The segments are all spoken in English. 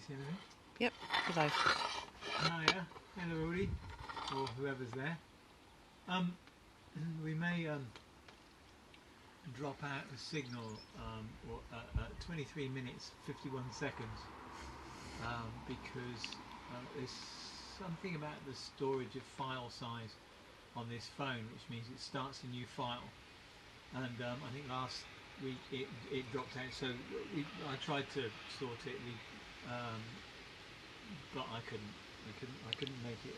see anything? Yep, hello. Hiya, hello everybody, or whoever's there. We may drop out the signal at 23 minutes 51 seconds because there's something about the storage of file size on this phone, which means it starts a new file, and I think last week it dropped out, so I tried to sort it, but I couldn't make it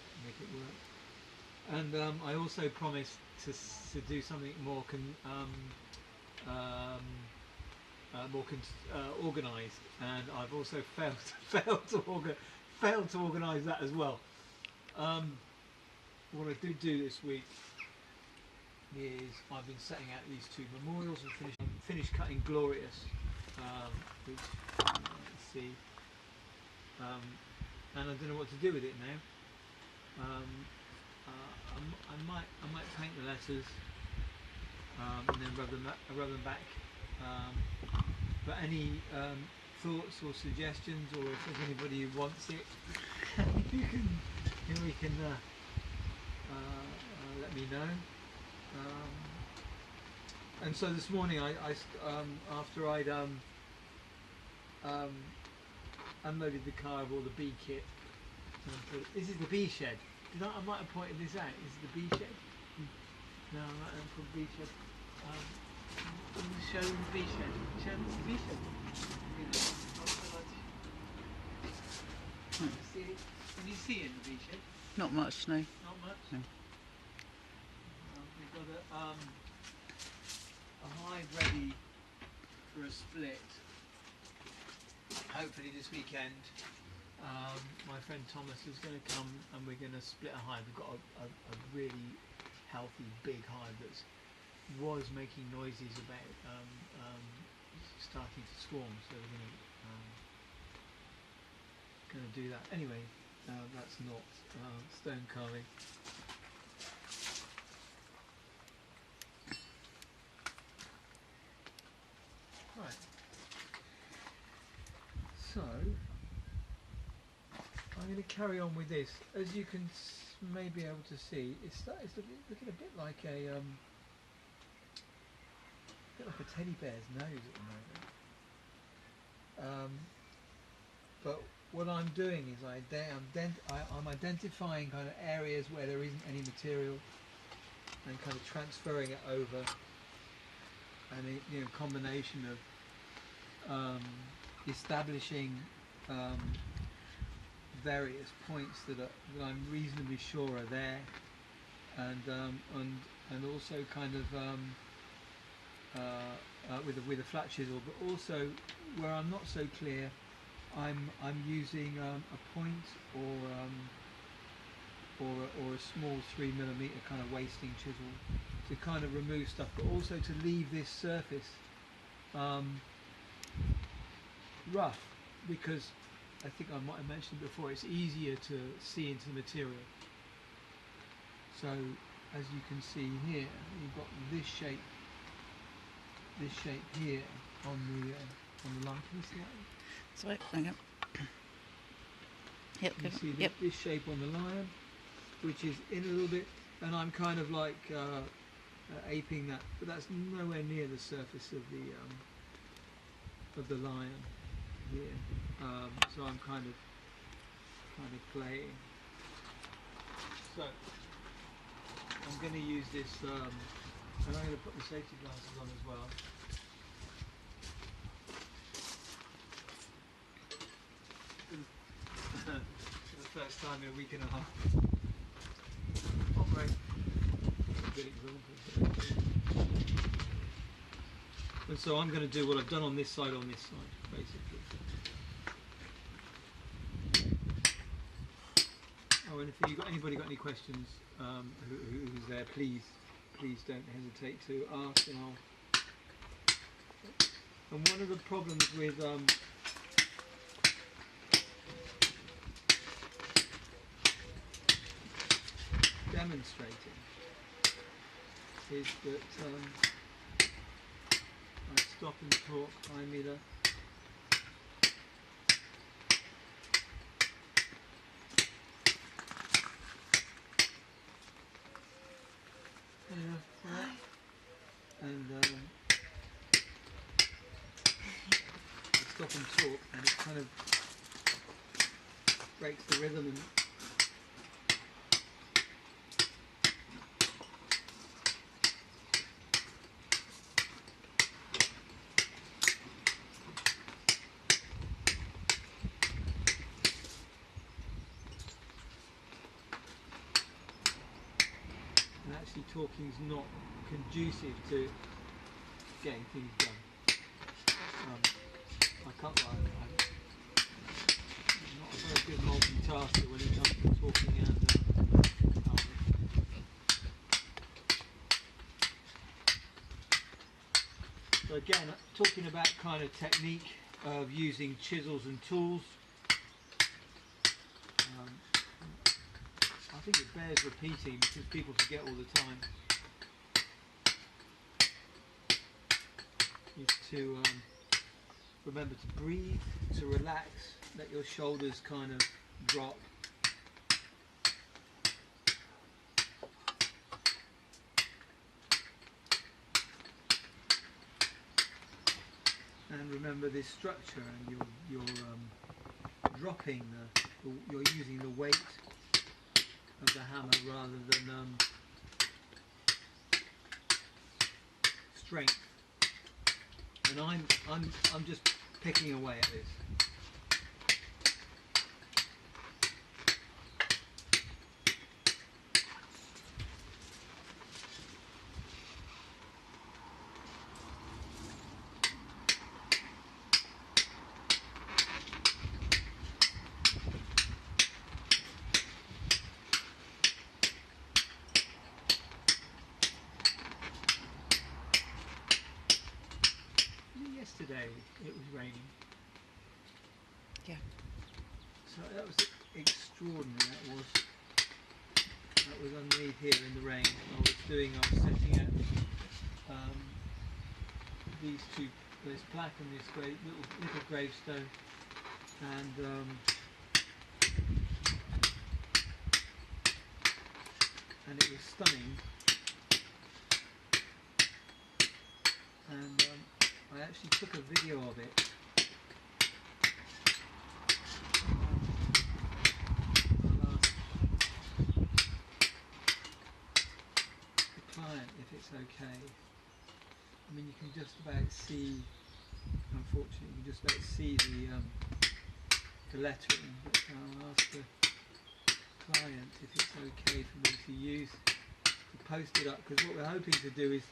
work. And I also promised to do something more organised, and I've also failed to organise that as well. What I did do this week is I've been setting out these two memorials and finished cutting Glorious, which let's see, and I don't know what to do with it now. I might paint the letters and then rub them back. But any thoughts or suggestions, or if there's anybody who wants it, you can let me know. And so this morning, I after I'd unloaded the car of all the bee kit. This is the bee shed. I might have pointed this out. This is the bee shed. No, I might have put bee shed. Show them the bee shed. Show them the bee shed. Can you see in the bee shed? Not much, no. Not much? No. We've got a hive ready for a split. Hopefully this weekend. My friend Thomas is going to come and we're going to split a hive. We've got a really healthy big hive that was making noises about starting to swarm, so we're going to do that. Anyway, that's not stone carving. Right. So I'm going to carry on with this. As you can maybe able to see, it's looking a bit like a teddy bear's nose at the moment. But what I'm doing is I'm identifying kind of areas where there isn't any material and kind of transferring it over, and a combination of establishing various points that I'm reasonably sure are there, and also kind of with a flat chisel, but also where I'm not so clear, I'm using a point or a small 3mm kind of wasting chisel to kind of remove stuff, but also to leave this surface rough, because I think I might have mentioned before, it's easier to see into the material. So as you can see here, you've got this shape here on the line. Can you see that? Sorry, hang on. Yep, you see this shape on the lion, which is in a little bit, and I'm kind of like aping that, but that's nowhere near the surface of the lion here. So I'm kind of playing. So I'm going to use this, and I'm going to put the safety glasses on as well. For the first time in a week and a half. Oh, great. Good example. And so I'm going to do what I've done on this side, basically. Oh, and if anybody got any questions, who's there, please don't hesitate to ask, and And one of the problems with demonstrating is that I stop and talk, I'm either and talk, and it kind of breaks the rhythm. And actually talking is not conducive to getting things done. I can't lie, I'm not a very good multitasker when it comes to talking and carving. So again, talking about kind of technique of using chisels and tools, I think it bears repeating because people forget all the time, is to remember to breathe, to relax, let your shoulders kind of drop. And remember this structure, and you're dropping you're using the weight of the hammer rather than strength. And I'm just picking away at this. Yesterday it was raining. Yeah. So that was extraordinary. That was underneath here in the rain. I was setting up these two, this plaque and this great little gravestone, and it was stunning. And I actually took a video of it. I'll ask the client if it's okay. I mean, you can just about see, unfortunately, you can just about see the lettering, but I'll ask the client if it's okay for me to use, to post it up, because what we're hoping to do is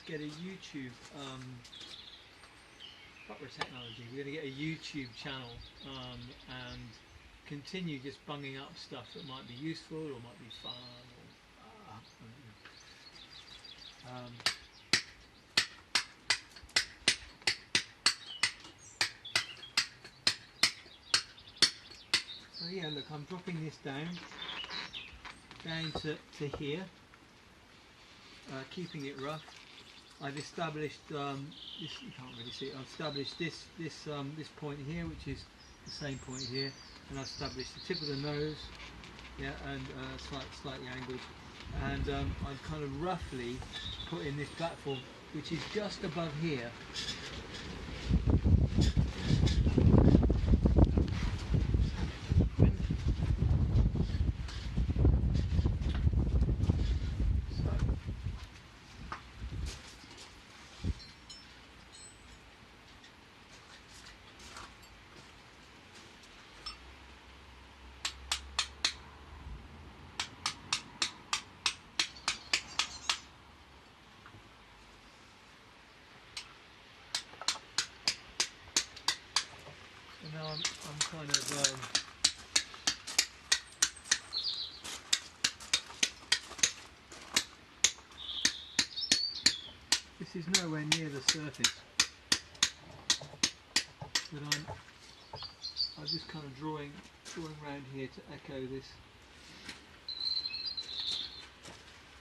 get a YouTube, technology. We're going to get a YouTube channel and continue just bunging up stuff that might be useful or might be fun. So yeah, look, I'm dropping this down to here, keeping it rough. I've established this. You can't really see it. I've established this point here, which is the same point here, and I've established the tip of the nose, yeah, and slightly angled, and I've kind of roughly put in this platform, which is just above here. Now I'm kind of this is nowhere near the surface, but I'm just kind of drawing around here to echo this.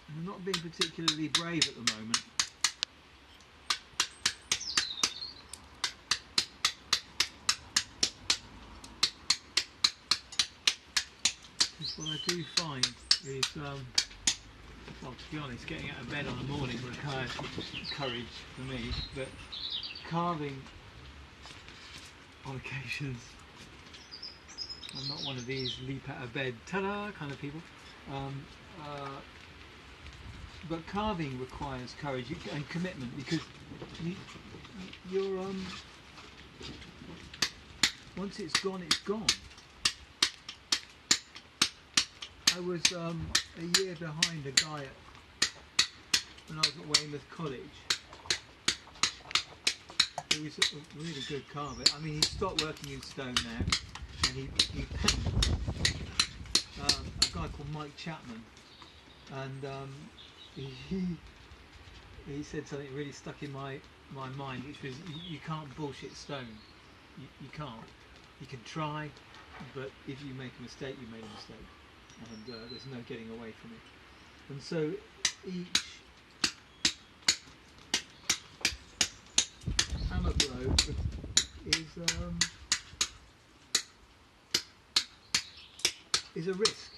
I'm not being particularly brave at the moment. What I do find is, well, to be honest, getting out of bed on the morning requires courage for me, but carving on occasions. I'm not one of these leap out of bed, ta-da kind of people. But carving requires courage and commitment, because you're once it's gone, it's gone. I was a year behind a guy when I was at Weymouth College. He was a really good carver. I mean, he stopped working in stone now, and he painted. A guy called Mike Chapman, and he said something really stuck in my mind, which was, you can't bullshit stone. You can't. You can try, but if you make a mistake, you made a mistake, and there's no getting away from it. And so each hammer blow is a risk.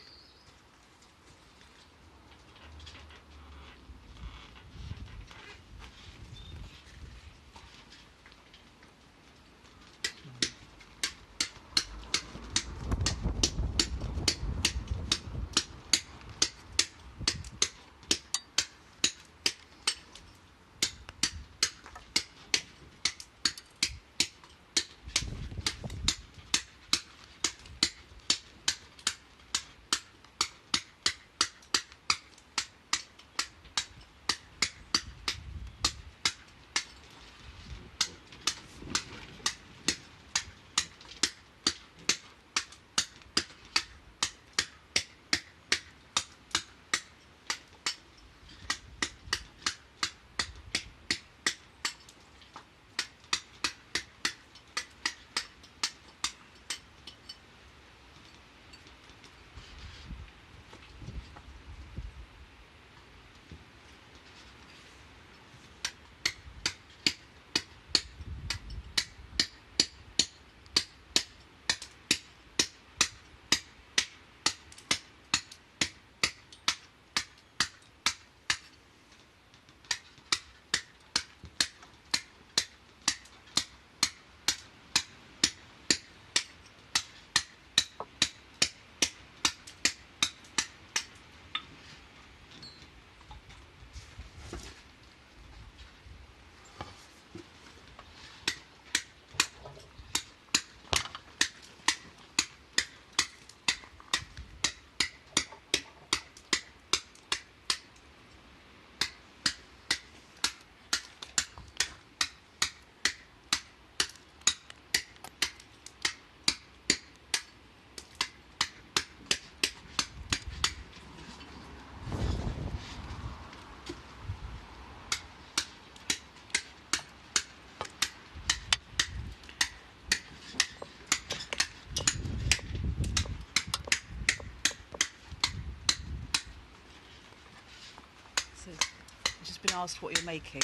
I've just been asked what you're making.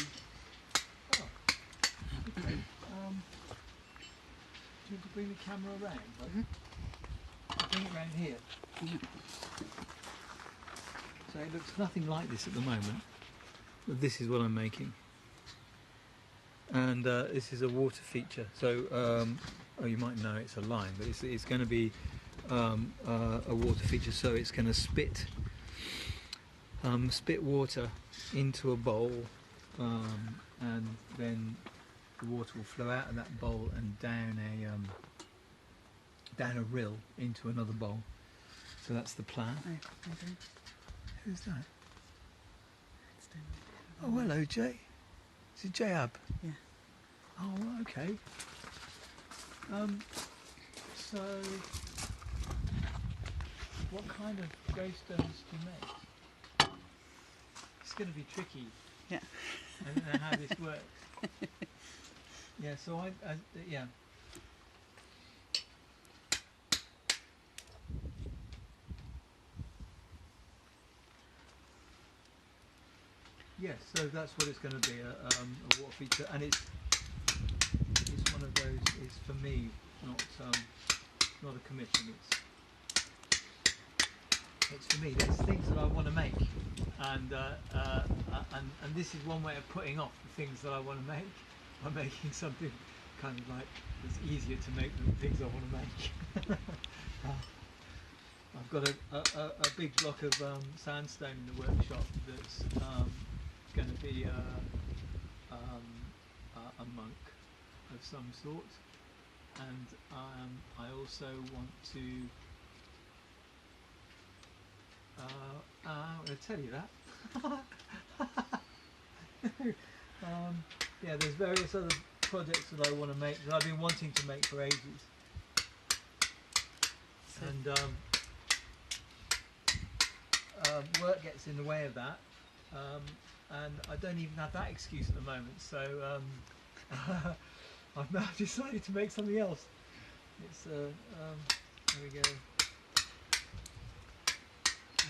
Oh, okay. Do you want to bring the camera around? I'll bring it around here. So it looks nothing like this at the moment, but this is what I'm making. And this is a water feature. So, oh, you might know it's a lime, but it's going to be a water feature. So it's going to spit water into a bowl, and then the water will flow out of that bowl and down a rill into another bowl. So that's the plan. Oh, okay. Who's that? Oh, hello, Jay. Is it Jayab? Yeah. Oh, right, okay. So, what kind of grey stones do you make? It's going to be tricky. Yeah. I don't know how this works. Yeah, so yeah. Yes, so that's what it's going to be, a water feature, and it's one of those. It's for me, not a commission. It's for me. There's things that I want to make, and this is one way of putting off the things that I want to make by making something kind of like it's easier to make than things I want to make. I've got a big block of sandstone in the workshop that's going to be a monk of some sort, and I also want to. I'm going to tell you that. Yeah, there's various other projects that I want to make that I've been wanting to make for ages, and work gets in the way of that, and I don't even have that excuse at the moment. So I've now decided to make something else. It's there we go.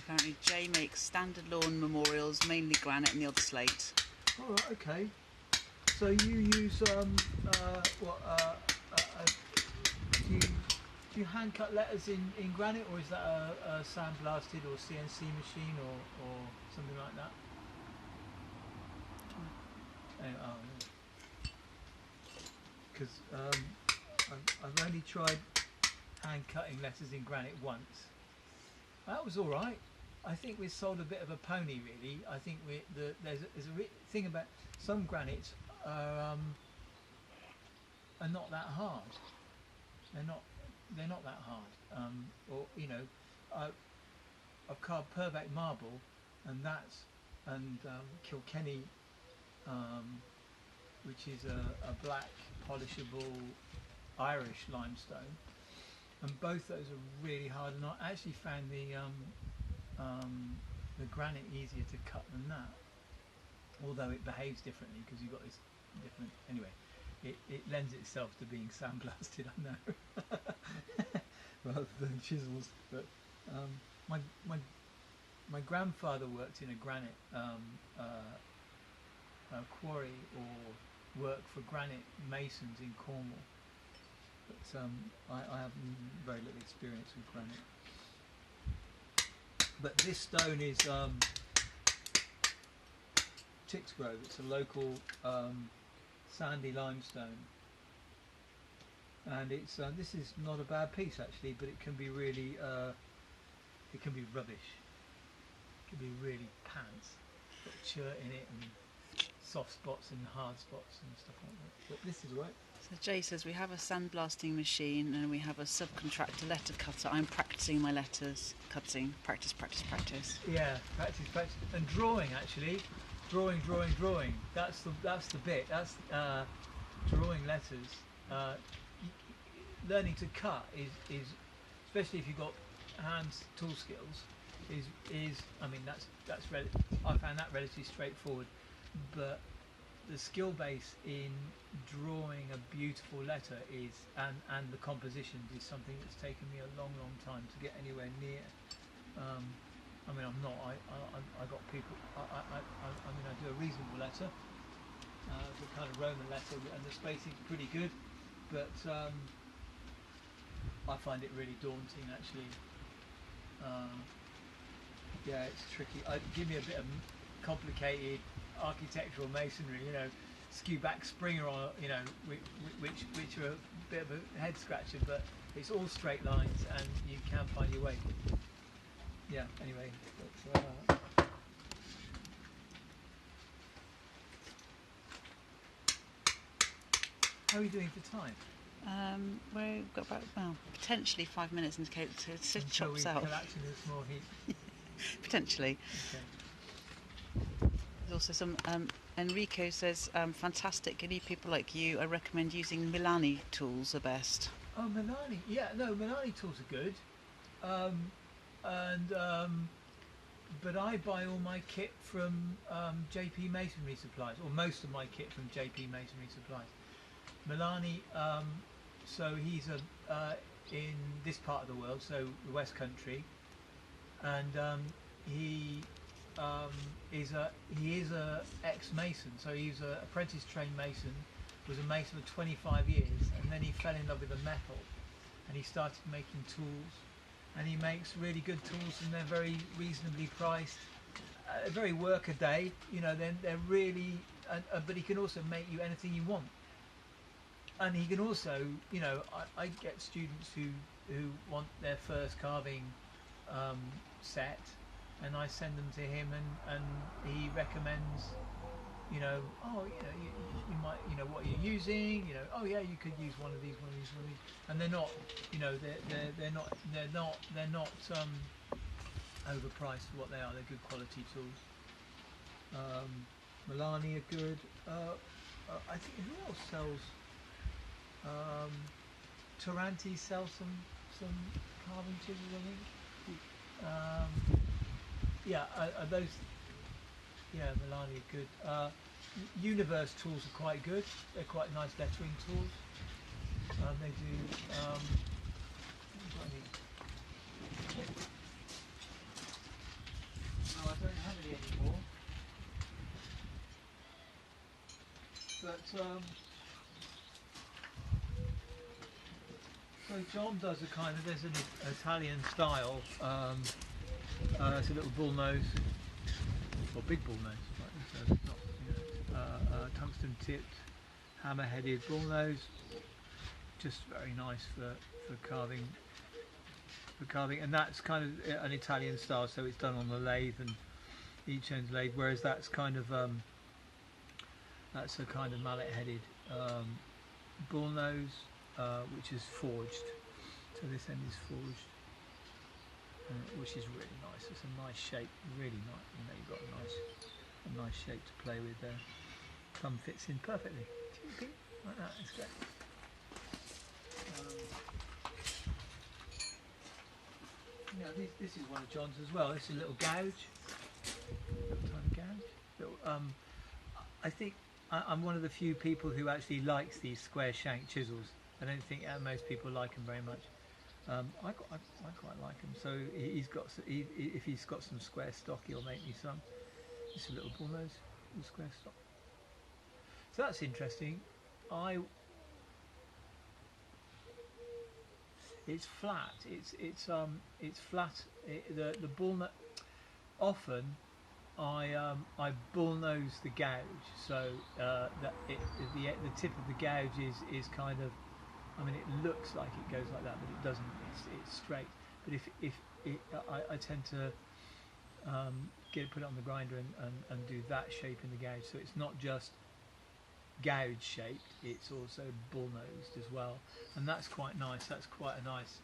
Apparently Jay makes standard lawn memorials, mainly granite and the odd slate. All right, okay. So you use do you hand cut letters in granite, or is that a sandblasted or CNC machine or something like that? Because I've only tried hand cutting letters in granite once. That was all right. I think we sold a bit of a pony, really. I think there's a thing about some granites are not that hard. They're not that hard. Or you know, I've carved Purbeck marble, and Kilkenny, which is a black polishable Irish limestone, and both those are really hard. And I actually found the granite easier to cut than that, although it behaves differently because you've got this different. Anyway, it lends itself to being sandblasted, I know, rather than chisels. But my grandfather worked in a granite quarry, or worked for granite masons in Cornwall. But I have very little experience with granite. But this stone is Tixgrove. It's a local sandy limestone, and it's this is not a bad piece actually, but it can be really it can be rubbish. It can be really pants, got chert in it and soft spots and hard spots and stuff like that. But this is right. So Jay says we have a sandblasting machine and we have a subcontractor letter cutter. I'm practicing my letters cutting. Practice, practice, practice. Yeah, practice, practice, and drawing actually. Drawing. That's the bit. That's drawing letters. Learning to cut is especially if you've got hands tool skills. Is I mean that's I found that relatively straightforward, but the skill base in drawing a beautiful letter is and the compositions is something that's taken me a long time to get anywhere near. I mean, I'm not. I got people. I mean, I do a reasonable letter, the kind of Roman letter, and the spacing's pretty good, but I find it really daunting actually. Yeah, it's tricky. Give me a bit of complicated architectural masonry, you know, skew back Springer on, you know, which are a bit of a head scratcher, but it's all straight lines and you can find your way. Yeah, anyway, how are you doing for time? We've got about, potentially 5 minutes until it chops out. Collapsing in small heat. Potentially. Okay. There's also some, Enrico says, fantastic, any people like you, I recommend using Milani tools are best. Oh, Milani, yeah, no, Milani tools are good. But I buy all my kit from JP Masonry Supplies, or most of my kit from JP Masonry Supplies. Milani, so he's in this part of the world, so the West Country, and he is a ex-mason, so he's an apprentice trained mason, was a mason for 25 years, and then he fell in love with the metal, and he started making tools, and he makes really good tools, and they're very reasonably priced, very work a day, you know. Then they're really, but he can also make you anything you want. and he can also, you know, I get students who want their first carving set, and I send them to him, and he recommends, you know, oh, you know, you might, you know, what you're using, you know, oh yeah, you could use one of these, and they're not, you know, they're not overpriced for what they are. They're good quality tools. Milani are good. I think who else sells? Taranti sells some carving chisels, I think. Yeah, are those? Yeah, Milani are good. Univers tools are quite good. They're quite nice lettering tools. They do. What do I need? No, I don't have any anymore. But so John does a kind of, there's an Italian style. It's a little bull nose, or big bull nose, right? So it's not, you know, tungsten tipped, hammer headed bull nose. Just very nice for carving. And that's kind of an Italian style, so it's done on the lathe and each end's lathe. Whereas that's kind of that's a kind of mallet headed bull nose, which is forged. So this end is forged, which is really nice. It's a nice shape, really nice. You know, you've got a nice shape to play with there. Thumb fits in perfectly. Like that, it's great. You know, this is one of John's as well. This is a little gouge, little tiny gouge. Little, I think I'm one of the few people who actually likes these square shank chisels. I don't think most people like them very much. I quite like them. So he's got, if he's got some square stock, he'll make me some. Just a little bullnose, little square stock. So that's interesting. It's flat. It's flat. The bullnose. Often, I bullnose the gouge, so that the tip of the gouge is kind of. I mean, it looks like it goes like that, but it doesn't. It's straight. But I tend to put it on the grinder and do that shape in the gouge, so it's not just gouge shaped, it's also bull nosed as well, and that's quite nice. That's quite a nice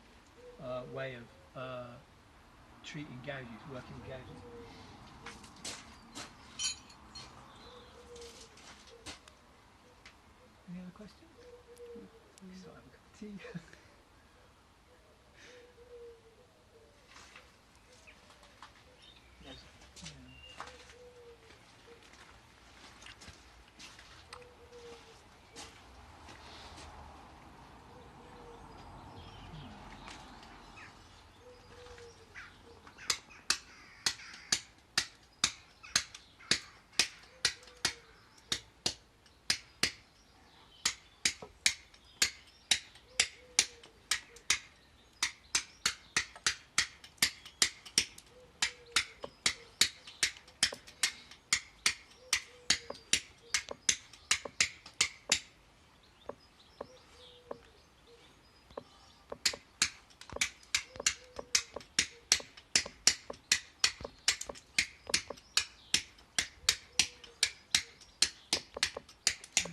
way of treating gouges, working with gouges. Any other questions? We still have a cup of tea. Yes. Yeah.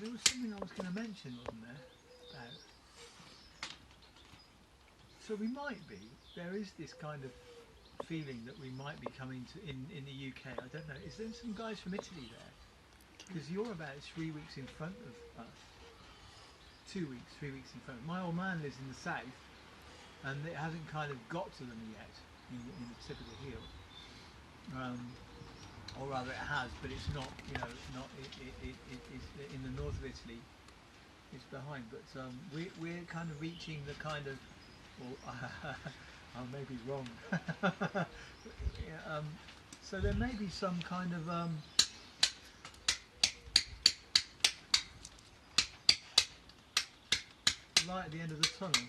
There was something I was going to mention, wasn't there? About. So we might be. There is this kind of feeling that we might be coming to in the UK. I don't know. Is there some guys from Italy there? Because you're about 3 weeks in front of us. 2 weeks, 3 weeks in front. My old man lives in the south, and it hasn't kind of got to them yet in the tip of the heel. Or rather it has, but it's not, you know, it's in the north of Italy, it's behind, but we're kind of reaching the kind of, well, I may be wrong. Yeah, so there may be some kind of light at the end of the tunnel.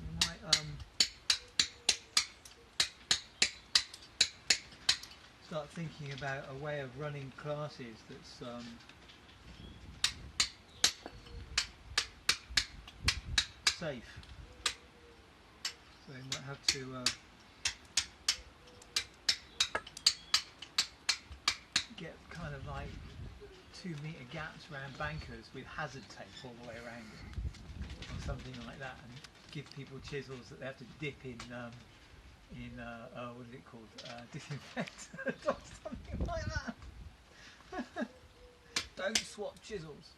You might, start thinking about a way of running classes that's safe. So you might have to get kind of like 2-metre gaps around bankers with hazard tape all the way around it, or something like that, and give people chisels that they have to dip in what is it called, disinfectant or something like that. Don't swap chisels.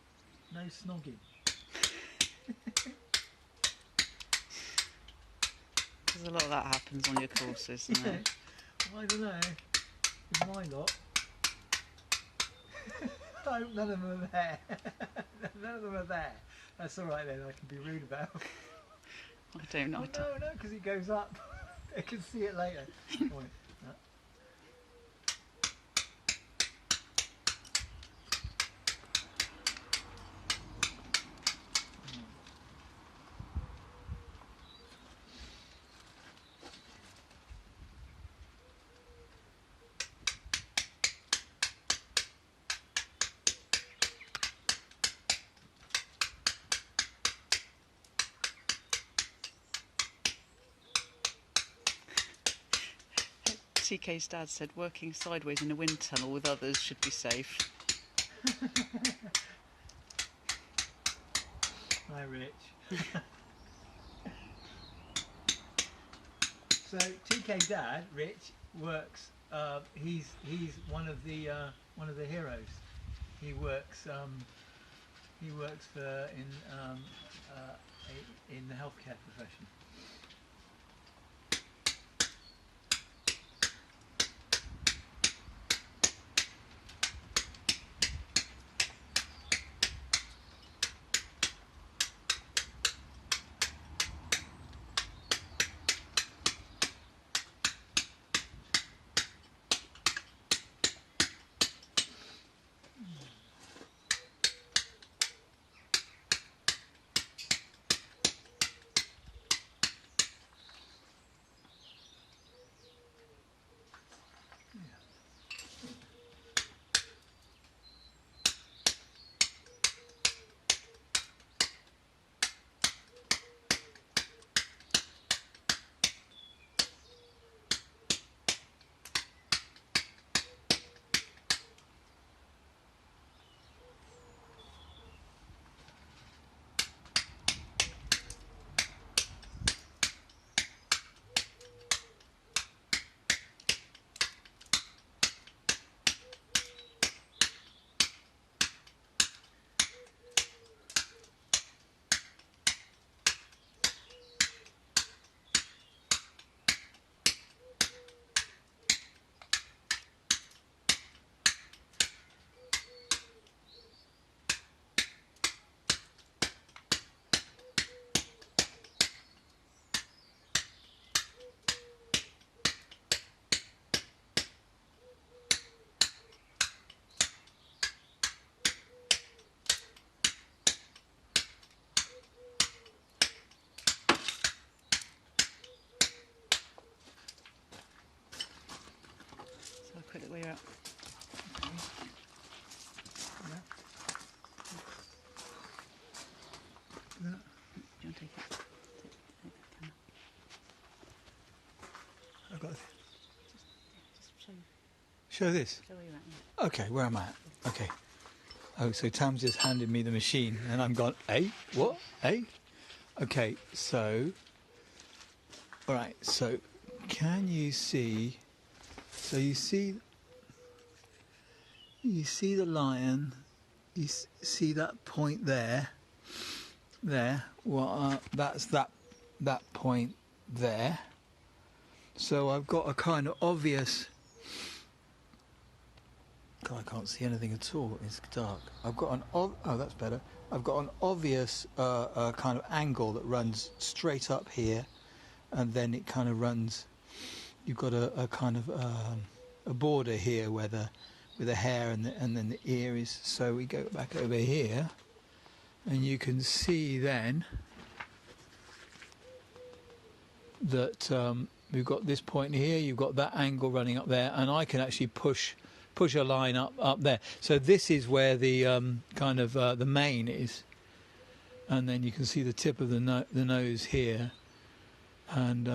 No snogging. There's a lot of that happens on your courses, isn't there? Well, I don't know. With my lot. I hope none of them are there. None of them are there. That's all right then. I can be rude about. I don't know. Well, no, because it goes up. I can see it later. Point. TK's dad said working sideways in a wind tunnel with others should be safe. Hi, Rich. So TK dad, Rich, works. He's one of the heroes. He works for in the healthcare profession. Quick look where you're at. Yeah. Do you want to take it? Take the camera. I've got. Just Show this. show where you're at. Yeah. Okay, where am I at? Okay. Oh, so Tam's just handed me the machine, and I'm gone. What? Okay. So. All right. So, can you see? So you see the lion. You see that point there. Well, that's that point there. So I've got a kind of obvious. God, I can't see anything at all. It's dark. I've got that's better. I've got an obvious kind of angle that runs straight up here, and then it kind of runs. You've got a kind of a border here where the hair and then the ear is. So we go back over here, and you can see then that we've got this point here, you've got that angle running up there, and I can actually push a line up there. So this is where the kind of the main is, and then you can see the tip of the nose here, and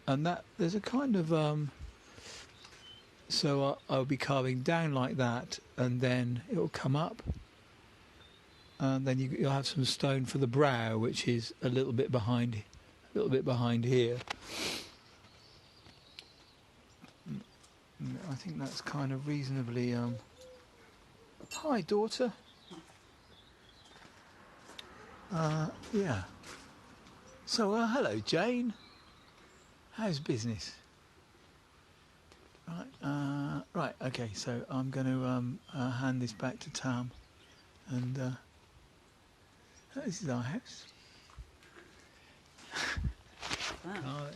that there's a kind of so I'll be carving down like that, and then it will come up, and then you'll have some stone for the brow, which is a little bit behind here. I think that's kind of reasonably. Hi, daughter. Yeah. So, hello, Jane. How's business? Right. Right. Okay. So I'm going to hand this back to Tom, and this is our house. Wow.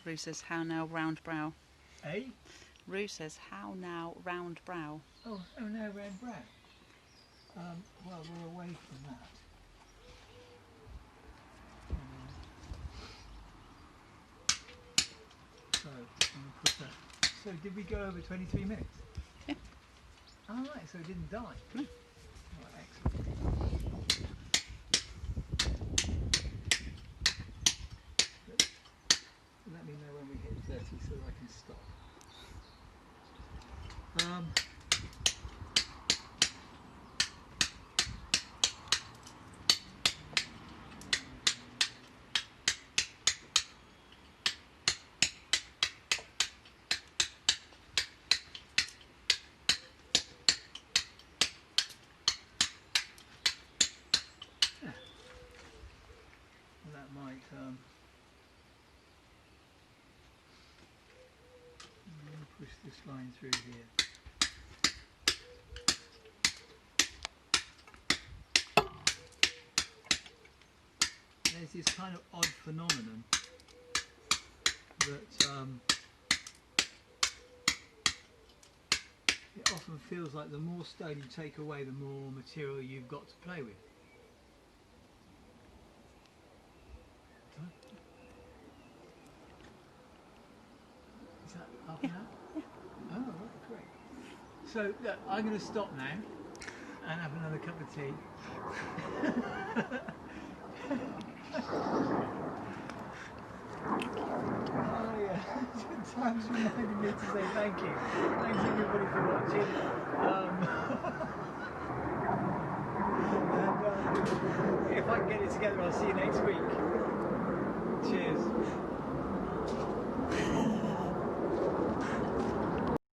Rue says, "How now, round brow?" Eh? Rue says, "How now, round brow?" Oh no, round brow. Well, we're away from that. So I'm going to put that. So did we go over 23 minutes? Yeah. All right, so it didn't die. No. Right, excellent. Let me know when we hit 30 so that I can stop. That might push this line through here. There's this kind of odd phenomenon that it often feels like the more stone you take away, the more material you've got to play with. Is that half an hour? Yeah. Oh, right, great. So look, I'm going to stop now and have another cup of tea. Oh yeah, Tom's reminded me to say thank you. Thanks everybody for watching. And if I can get it together, I'll see you next week. Cheers.